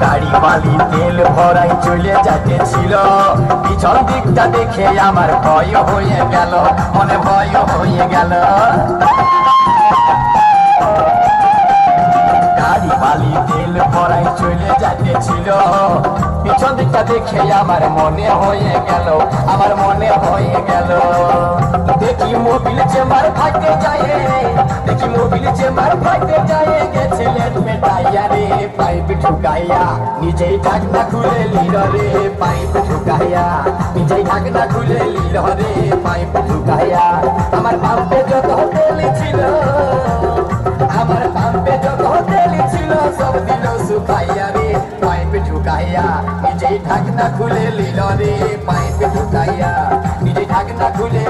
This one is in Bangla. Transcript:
গাড়ি বালি তেল ভরাই চলে যাচ্ছিল, পিছন দিকটা দেখে আমার ভয় হয়ে গেল, মনে ভয় হয়ে গেল। গাড়ি বালি তেল ভরাই চলে যাচ্ছিল, পিছন দিকটা দেখে আমার মনে হয়ে গেল, আমার মনে হয়ে গেল। দেখি মোবিল চেম্বার ফাইতে যায়, দেখি মোবিল চেম্বার ফাইতে যায়, গেছিলেন মেটাইয়া রে পাইপ ঢুকাইয়া, নিজেই ঢাকনা খুলে লিল রে পাইপ ঢুকাইয়া, নিজেই ঢাকনা খুলে লিল রে পাইপ ঢুকাইয়া। আমার পাম্পে যত তেল ছিল, আমার পাম্পে যত তেল ছিল, সব দিল শুকাইয়া রে পাইপ ঢুকাইয়া, নিজেই ঢাকনা খুলে লিল রে পাইপ ঢুকাইয়া, নিজেই ঢাকনা খুলে